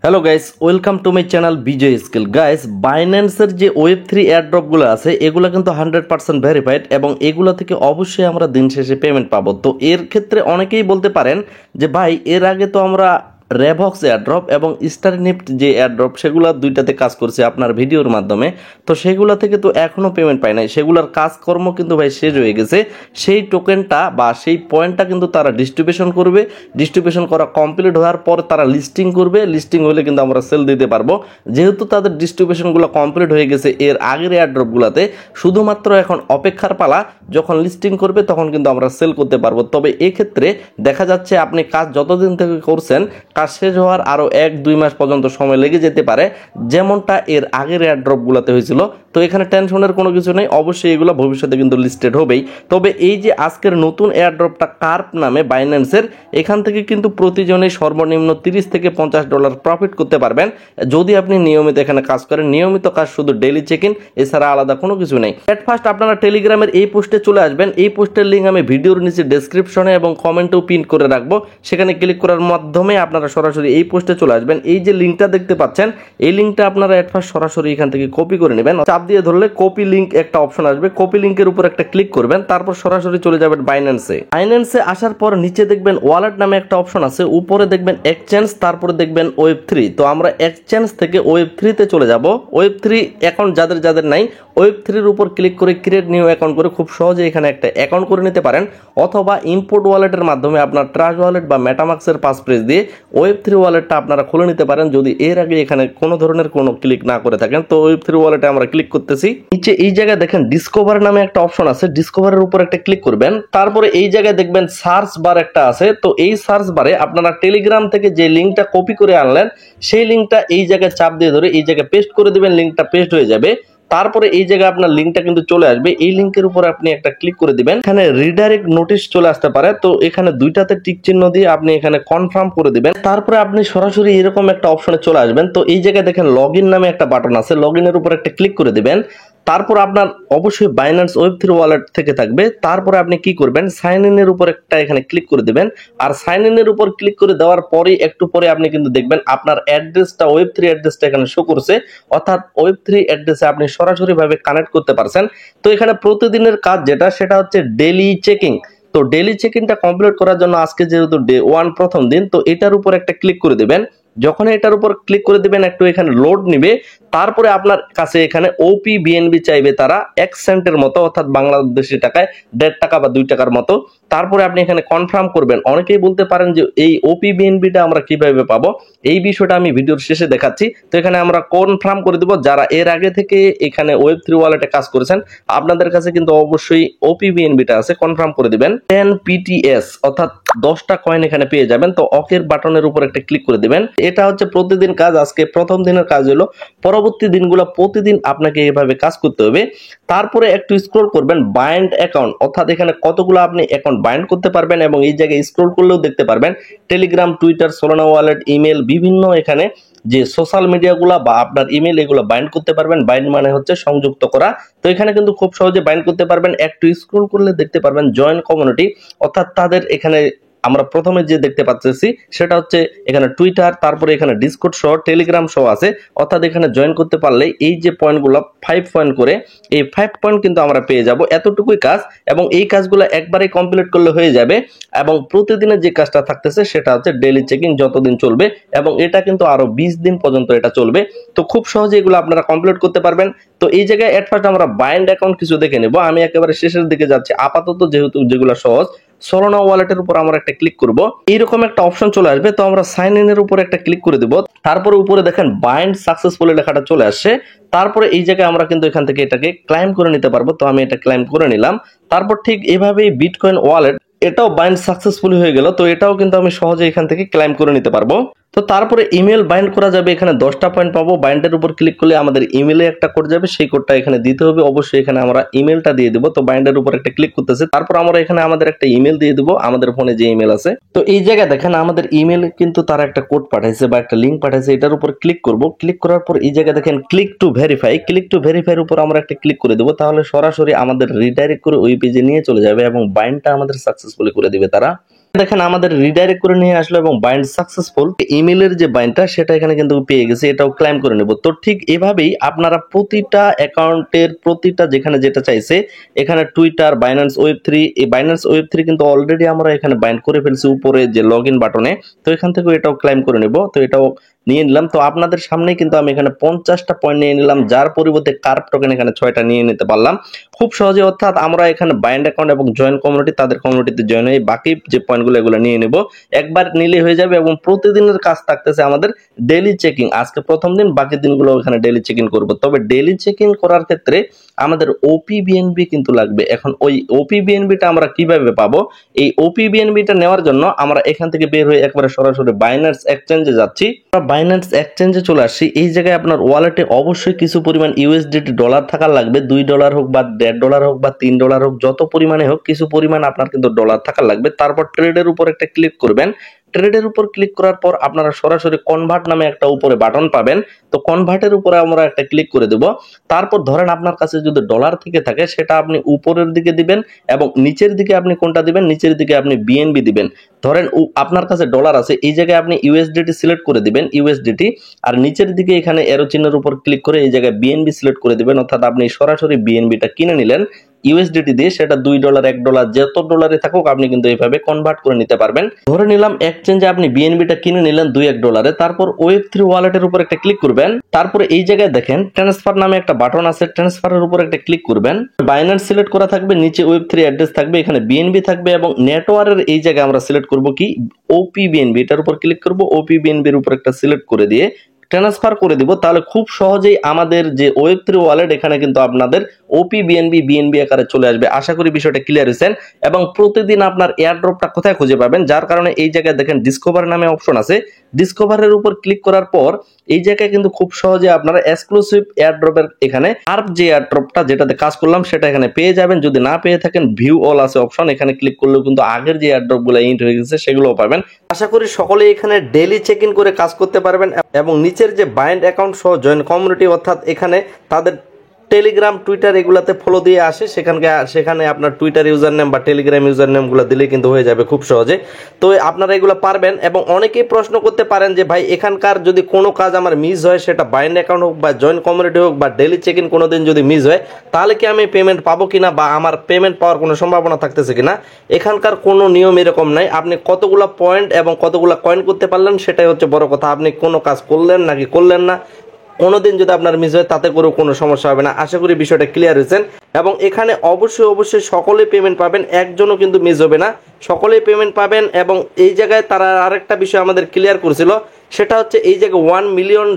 Hello guys, welcome to my channel Vijay skill. Guys, বাইন্যান্সের যে ওয়েব3 এয়ারড্রপগুলো আছে এগুলো কিন্তু 100% ভেরিফাইড এবং এগুলো থেকে অবশ্যই আমরা দিন শেষে পেমেন্ট পাবো। তো এর ক্ষেত্রে অনেকেই বলতে পারেন যে ভাই, এর আগে তো আমরা রেভক্স এয়ারড্রপ এবং স্টারনিফট যে এয়ারড্রপ সেগুলো দুইটাতে কাজ করছে আপনার ভিডিওর মাধ্যমে, তো সেগুলো থেকে তো এখনও পেমেন্ট পাই নাই। সেগুলোর কাজকর্ম কিন্তু ভাই শেষ হয়ে গেছে। সেই টোকেনটা বা সেই পয়েন্টটা কিন্তু তারা ডিস্ট্রিবিউশন করবে। ডিস্ট্রিবিউশন করা কমপ্লিট হওয়ার পর তারা লিস্টিং করবে। লিস্টিং হলে কিন্তু আমরা সেল দিতে পারবো। যেহেতু তাদের ডিস্ট্রিবিউশনগুলো কমপ্লিট হয়ে গেছে এর আগের এয়ারড্রপগুলোতে, শুধুমাত্র এখন অপেক্ষার পালা। যখন লিস্টিং করবে তখন কিন্তু আমরা সেল করতে পারবো। তবে এক্ষেত্রে দেখা যাচ্ছে আপনি কাজ যতদিন থেকে করছেন, কাজ শেষ হওয়ার আরও 1-2 মাস পর্যন্ত সময় লেগে যেতে পারে, যেমনটা এর আগের এয়ারড্রপগুলোতে হয়েছিল। তো এখানে টেনশনের কোনো কিছু নেই, অবশ্যই এগুলো ভবিষ্যতে কিন্তু লিস্টেড হবেই। তবে এই যে আজকের নতুন এয়ারড্রপটা কার্প নামে বাইন্যান্সের, এখান থেকে কিন্তু প্রতিজনে সর্বনিম্ন $30 থেকে $50 প্রফিট করতে পারবেন যদি আপনি নিয়মিত এখানে কাজ করেন। নিয়মিত কাজ, শুধু ডেইলি চেক ইন, এছাড়া আলাদা কোনো কিছু নেই। এট ফার্স্ট আপনারা টেলিগ্রামের এই পোস্টে চলে আসবেন। এই পোস্টের লিঙ্ক আমি ভিডিওর নিচে ডেসক্রিপশনে এবং কমেন্টেও পিন করে রাখবো। সেখানে ক্লিক করার মাধ্যমে আপনারা সরাসরি এই পোস্টে চলে আসবেন। এই যে লিঙ্কটা দেখতে পাচ্ছেন, এই লিঙ্কটা আপনারা এট ফার্স্ট সরাসরি এখান থেকে কপি করে নেবেন। চাপ দিয়ে ধরলে কপি লিঙ্ক একটা অপশন আসবে, কপি লিঙ্কের উপর একটা ক্লিক করবেন, তারপর সরাসরি চলে যাবেন বাইন্যান্সে। বাইন্যান্সে আসার পর নিচে দেখবেন ওয়ালেট নামে একটা অপশন আছে, উপরে দেখবেন এক্সচেঞ্জ, তারপরে দেখবেন ওয়েব3। তো আমরা এক্সচেঞ্জ থেকে ওয়েব3তে চলে যাব। ওয়েব3 অ্যাকাউন্ট যাদের যাদের নাই, ওয়েব3-র উপর ক্লিক করে ক্রিয়েট নিউ অ্যাকাউন্ট করে খুব সহজে এখানে একটা অ্যাকাউন্ট করে নিতে পারেন, অথবা ইম্পোর্ট ওয়ালেটের মাধ্যমে আপনার ট্রাস্ট ওয়ালেট বা মেটামাক্সের পাসপ্রেস দিয়ে ওয়েব3 ওয়ালেটটা আপনারা খুলে নিতে পারেন, যদি এর আগে এখানে কোনো ধরনের কোনো ক্লিক না করে থাকেন। তো ওয়েব3 ওয়ালেটে আমরা ক্লিক করতেছি। নিচে এই জায়গায় দেখেন ডিসকভার নামে একটা অপশন আছে, ডিসকভারের উপর একটা ক্লিক করবেন। তারপরে এই জায়গায় দেখবেন সার্চ বার একটা আছে। তো এই সার্চ বারে আপনারা টেলিগ্রাম থেকে যে লিঙ্কটা কপি করে আনলেন, সেই লিঙ্কটা এই জায়গায় চাপ দিয়ে ধরে এই জায়গায় পেস্ট করে দিবেন। লিঙ্কটা পেস্ট হয়ে যাবে। তারপরে এই জায়গায় আপনার লিঙ্কটা কিন্তু চলে আসবে। এই লিঙ্কের উপর আপনি একটা ক্লিক করে দিবেন। এখানে রিডাইরেক্ট নোটিশ চলে আসতে পারে, তো এখানে দুইটাতে টিক চিহ্ন দিয়ে আপনি এখানে কনফার্ম করে দিবেন। তারপরে আপনি সরাসরি এরকম একটা অপশনে চলে আসবেন। তো এই জায়গায় দেখেন লগ ইন নামে একটা বাটন আছে, লগ ইনের উপর একটা ক্লিক করে দিবেন। তারপর আপনার অবশ্যই বাইন্যান্স ওয়েব3 ওয়ালেট থেকে থাকবে। তারপরে আপনি কি করবেন, সাইন ইনের উপর একটা এখানে ক্লিক করে দিবেন। আর সাইন ইনের উপর ক্লিক করে দেওয়ার পরেই একটু পরে আপনি কিন্তু দেখবেন আপনার অ্যাড্রেসটা, ওয়েব3 অ্যাড্রেসটা এখানে শো করছে, অর্থাৎ ওয়েব3 অ্যাড্রেসে আপনি সরাসরি ভাবে কানেক্ট করতে পারছেন। তো এখানে প্রতিদিনের কাজ যেটা, সেটা হচ্ছে ডেইলি চেকিং। তো ডেইলি চেকিংটা কমপ্লিট করার জন্য আজকে যেহেতু ডে 1 প্রথম দিন, তো এটার উপর একটা ক্লিক করে দিবেন। যখন এটার উপর ক্লিক করে দিবেন, একটু এখানে লোড নিবে। তারপরে আপনার কাছে এখানে ওপি বিএনবি চাইবে তারা 1 সেন্টের মতো, অর্থাৎ বাংলাদেশি টাকায় 1.5 টাকা বা 2 টাকার মতো। তারপরে আপনি এখানে কনফার্ম করবেন। অনেকেই বলতে পারেন যে এই ওপি বিএনবিটা আমরা কিভাবে পাবো, এই বিষয়টা আমি ভিডিওর শেষে দেখাচ্ছি। তো এখানে আমরা কনফার্ম করে দেব। যারা এর আগে থেকে এখানে ওয়েব3 ওয়ালেটে কাজ করেছেন, আপনাদের কাছে কিন্তু অবশ্যই ওপি বিএনবিটা আছে, কনফার্ম করে দিবেন। 10 পিটিএস অর্থাৎ 10টা কয়েন এখানে পেয়ে যাবেন। তো ওকের বাটনের উপর একটা ক্লিক করে দিবেন। এটা হচ্ছে প্রতিদিন কাজ। আজকে প্রথম দিনের কাজ হলো, পরবর্তী দিনগুলো প্রতিদিন আপনাকে এভাবে কাজ করতে হবে। তারপরে একটু স্ক্রল করবেন বাইন্ড অ্যাকাউন্ট, অর্থাৎ এখানে কতগুলো আপনি অ্যাকাউন্ট বাইন্ড করতে পারবেন, এবং এই জায়গায় স্ক্রল করলেও দেখতে পারবেন Telegram, Twitter, Solana wallet, email, বিভিন্ন এখানে যে সোশ্যাল মিডিয়াগুলো বা আপনার ইমেল, এগুলো বাইন্ড করতে পারবেন। বাইন্ড মানে হচ্ছে সংযুক্ত করা। তো এখানে কিন্তু খুব সহজে বাইন্ড করতে পারবেন। একটু স্ক্রল করলে দেখতে পারবেন জয়েন কমিউনিটি, অর্থাৎ তাদের এখানে আমরা প্রথমে যে দেখতে পাচ্ছি সেটা হচ্ছে এখানে টুইটার, তারপরে এখানে ডিসকর্ড সহ টেলিগ্রাম সহ আছে, অর্থাৎ এখানে জয়েন করতে পারলে এই যে পয়েন্টগুলো 5 পয়েন্ট করে, এই 5 পয়েন্ট কিন্তু আমরা পেয়ে যাব। এতটুকুই কাজ, এবং এই কাজগুলো একবারে কমপ্লিট করলে হয়ে যাবে। এবং প্রতিদিনের যে কাজটা থাকতেছে সেটা হচ্ছে ডেইলি চেকিং, যতদিন চলবে, এবং এটা কিন্তু আরো 20 দিন পর্যন্ত এটা চলবে। তো খুব সহজে এগুলো আপনারা কমপ্লিট করতে পারবেন। তো এই জায়গায় এট ফার্স্ট আমরা বাইন্ড অ্যাকাউন্ট কিছু দেখে নেব। আমি একেবারে শেষের দিকে যাচ্ছি আপাতত, যেহেতু যেগুলো সহজ। সোলানা ওয়ালেটের উপর আমরা একটা ক্লিক করব, এইরকম একটা অপশন চলে আসবে। তো আমরা সাইন ইনের উপর একটা ক্লিক করে দিব। তারপরে উপরে দেখেন বাইন্ড সাকসেসফুলি লেখাটা চলে আসছে। তারপরে এই জায়গায় আমরা কিন্তু এখান থেকে এটাকে ক্লাইম করে নিতে পারবো। তো আমি এটা ক্লাইম করে নিলাম। তারপর ঠিক এভাবেই বিটকয়েন ওয়ালেট, এটাও বাইন্ড সাকসেসফুলি হয়ে গেল। তো এটাও কিন্তু আমি সহজে এখান থেকে ক্লাইম করে নিতে পারবো। তো তারপরে ইমেল বাইন্ড করা যাবে, এখানে 10টা পয়েন্ট পাবো। বাইন্ডের উপর ক্লিক করলে আমাদের ইমেলে একটা কোড যাবে, সেই কোডটা এখানে দিতে হবে। অবশ্যই এখানে আমরা ইমেলটা দিয়ে দিব। তো বাইন্ডের উপর একটা ক্লিক করতেছে, তারপর আমরা এখানে আমাদের একটা ইমেল দিয়ে দিব, আমাদের ফোনে যে ইমেল আছে। তো এই জায়গায় দেখেন আমাদের ইমেলে কিন্তু তারা একটা কোড পাঠাইছে বা একটা লিঙ্ক পাঠাইছে, এটার উপর ক্লিক করব। ক্লিক করার পর এই জায়গায় দেখেন click to verify, click to ভেরিফাইয়ের উপর আমরা একটা ক্লিক করে দেবো। তাহলে সরাসরি আমাদের রিডাইরেক্ট করে ওই পেজে নিয়ে চলে যাবে এবং বাইন্ডটা আমাদের সাকসেসফুলি করে দিবে তারা। দেখেন আমাদের রিডাইরেক্ট করে নিয়ে আসলো এবং বাইন্ড সাকসেসফুল। ইমেলের যে বাইন্ডটা সেটা এখানে কিন্তু পেয়ে গেছে, এটাও ক্লাইম করে নেব। তো ঠিক এভাবেই আপনারা প্রতিটা অ্যাকাউন্টের প্রতিটা যেখানে যেটা চাইছে, এখানে টুইটার, বাইন্যান্স ওয়েব3, এই বাইন্যান্স ওয়েব3 কিন্তু অলরেডি আমরা এখানে বাইন্ড করে ফেলছি উপরে যে লগ ইন বাটনে। তো এখান থেকে এটাও ক্লাইম করে নেব। তো এটাও নিয়ে নিলাম। তো আপনাদের সামনেই কিন্তু আমি এখানে 50টা পয়েন্ট নিয়ে নিলাম, যার পরিবর্তে কার্ভ টোকেন এখানে 6টা নিয়ে নিতে পারলাম খুব সহজে। অর্থাৎ আমরা এখানে বাইন্ড অ্যাকাউন্ট এবং জয়েন কমিউনিটি, তাদের কমিউনিটিতে জয়েন হয়ে বাকি যে পয়েন্টগুলো এগুলো নিয়ে নেব, একবার নিলে হয়ে যাবে। এবং প্রতিদিনের কাজ থাকতেছে আমাদের ডেইলি চেকিং। আজকে প্রথম দিন, বাকি দিনগুলো এখানে ডেইলি চেকিং করব। তবে ডেইলি চেকিং করার ক্ষেত্রে আমাদের ওপি বিএনবি কিন্তু লাগবে। এখন ওই ওপি বিএনবিটা আমরা কিভাবে পাবো? এই ওপি বিএনবিটা নেওয়ার জন্য আমরা এখান থেকে বের হয়ে একবারে সরাসরি বাইন্যান্স এক্সচেঞ্জে যাচ্ছি। বাইন্যান্স এক্সচেঞ্জে চলে আসছি। এই জায়গায় আপনার ওয়ালেটে অবশ্যই কিছু পরিমাণ ইউএসডিটি ডলার থাকার লাগবে। $2 হোক বা $1.5 হোক বা $3 হোক, যত পরিমাণে হোক কিছু পরিমাণ আপনার কিন্তু ডলার থাকার লাগবে। তারপর ট্রেডের উপর একটা ক্লিক করবেন। ট্রেডের উপর ক্লিক করার পর আপনারা সরাসরি কনভার্ট নামে একটা উপরে বাটন পাবেন। তো কনভার্টের উপরে আমরা একটা ক্লিক করে দেব। তারপর ধরেন আপনার কাছে যদি ডলার থেকে থাকে সেটা আপনি উপরের দিকে দিবেন এবং নিচের দিকে আপনি কোনটা দিবেন? নিচের দিকে আপনি বিএনবি দিবেন। ধরেন আপনার কাছে ডলার আছে, এই জায়গায় আপনি ইউএসডিটি সিলেক্ট করে দিবেন, ইউএসডিটি। আর নিচের দিকে এখানে এরো চিহ্নের উপর ক্লিক করে এই জায়গায় বিএনবি সিলেক্ট করে দিবেন। অর্থাৎ আপনি সরাসরি বিএনবিটা কিনে নিলেন ইউএসডিটি দিয়ে। সেটা $2, $1 যত ডলারে থাকুক আপনি কিন্তু এইভাবে কনভার্ট করে নিতে পারবেন। ধরে নিলাম এক্সচেঞ্জে আপনি বিএনবিটা কিনে নিলেন $2-1। তারপর ওয়েব3 ওয়ালেটের উপর একটা ক্লিক করবেন। তারপরে এই জায়গায় দেখেন ট্রান্সফার নামে একটা বাটন আছে, ট্রান্সফারের উপর একটা ক্লিক করবেন। বাইন্যান্স সিলেক্ট করা থাকবে, নিচে ওয়েব3 অ্যাড্রেস থাকবে, এখানে বিএনবি থাকবে এবং নেটওয়ার্কের এই জায়গায় আমরা সিলেক্ট করব কি ওপি বিএনবি। এটার উপর ক্লিক করব, ওপি বিএনবির উপর একটা সিলেক্ট করে দিয়ে ট্রান্সফার করে দিব। তাহলে খুব সহজেই আমাদের যে ওয়েব3 ওয়ালেট এখানে কিন্তু আপনাদের ওপি বিএনবি আকারে চলে আসবে। আশা করি বিষয়টা ক্লিয়ার হয়েছেন। এবং প্রতিদিন আপনার এয়ারড্রপটা কোথায় খুঁজে পাবেন, যার কারণে এই জায়গায় দেখেন ডিসকভার নামে অপশন আছে। ডিসকভারের উপর ক্লিক করার পর এই জায়গায় কিন্তু খুব সহজে আপনারা এক্সক্লুসিভ এয়ারড্রপের এখানে কার্ভ যে এয়ারড্রপটা যেটাতে কাজ করলাম সেটা এখানে পেয়ে যাবেন। যদি না পেয়ে থাকেন ভিউ অল আছে অপশন, এখানে ক্লিক করলেও কিন্তু আগের যে এয়ারড্রপগুলো ইন্ট হয়ে গেছে সেগুলোও পাবেন। আশা করি সকলেই এখানে ডেইলি চেক ইন করে কাজ করতে পারবেন। এবং নিচের যে বাইন্ড অ্যাকাউন্ট সহ জয়েন কমিউনিটি, অর্থাৎ এখানে তাদের টেলিগ্রাম, টুইটার এগুলাতে ফলো দিয়ে আসে, সেখানে আপনার টুইটার ইউজার নেম বা টেলিগ্রাম ইউজার নেমগুলো দিলে কিন্তু হয়ে যাবে খুব সহজে। তো আপনারা এগুলো পারবেন। এবং অনেকেই প্রশ্ন করতে পারেন যে ভাই এখানকার যদি কোনো কাজ আমার মিস হয়, সেটা বাইন্ড অ্যাকাউন্ট হোক বা জয়েন কমিউনিটি হোক বা ডেইলি চেক ইন কোনোদিন যদি মিস হয়, তাহলে কি আমি পেমেন্ট পাবো কিনা বা আমার পেমেন্ট পাওয়ার কোনো সম্ভাবনা থাকতেছে কিনা? এখানকার কোনো নিয়ম এরকম নাই। আপনি কতগুলো পয়েন্ট এবং কতগুলো কয়েন করতে পারলেন সেটাই হচ্ছে বড় কথা। আপনি কোনো কাজ করলেন নাকি করলেন না, কোনোদিন যদি আপনার মিস হয় তাতে করেও কোনো সমস্যা হবে না। আশা করি বিষয়টা ক্লিয়ার হয়েছেন। এবং এখানে অবশ্যই সকলেই পেমেন্ট পাবেন, একজনও কিন্তু মিস হবে না, সকলেই পেমেন্ট পাবেন। এবং এই জায়গায় তারা আরেকটা বিষয় আমাদের ক্লিয়ার করেছিল, সেটা হচ্ছে এই জায়গায় $1 মিলিয়ন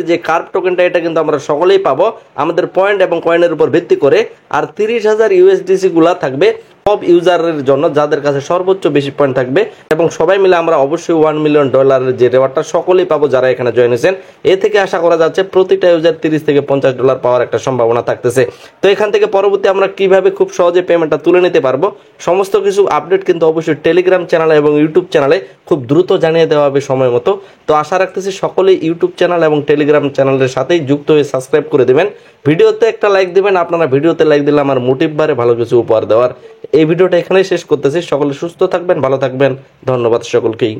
যে কার্ভ টোকেনটা, এটা কিন্তু আমরা সকলেই পাবো আমাদের পয়েন্ট এবং কয়েনের উপর ভিত্তি করে। আর 30,000 ইউএসডিসি গুলা থাকবে সব ইউজারের জন্য যাদের কাছে সর্বোচ্চ বেশি পয়েন্ট থাকবে। এবং সবাই মিলে আমরা অবশ্যই $1 মিলিয়ন যে রেওয়ার্ডটা সকলেই পাবো যারা এখানে জয়েন হয়েছেন। এ থেকে আশা করা যাচ্ছে প্রতিটা ইউজার $30 থেকে $50 পাওয়ার একটা সম্ভাবনা থাকতেছে। তো এখান থেকে পরবর্তী আমরা কিভাবে খুব সহজে পেমেন্টটা তুলে নিতে পারবো, সমস্ত কিছু আপডেট কিন্তু অবশ্যই টেলিগ্রাম চ্যানেলে এবং ইউটিউব চ্যানেলে খুব দ্রুত জানিয়ে দেওয়া হবে সময় মতো। তো আশা রাখতেছি সকলেই ইউটিউব চ্যানেল এবং টেলিগ্রাম চ্যানেলের সাথেই যুক্ত হয়ে সাবস্ক্রাইব করে দেবেন। ভিডিওতে একটা লাইক দিবেন। আপনারা ভিডিওতে লাইক দিলে আমার মোটিভ বাড়ে ভালো কিছু উপহার দেওয়ার। এই ভিডিওটা এখানেই শেষ করতেছি। সকলে সুস্থ থাকবেন, ভালো থাকবেন। ধন্যবাদ সকলকেই।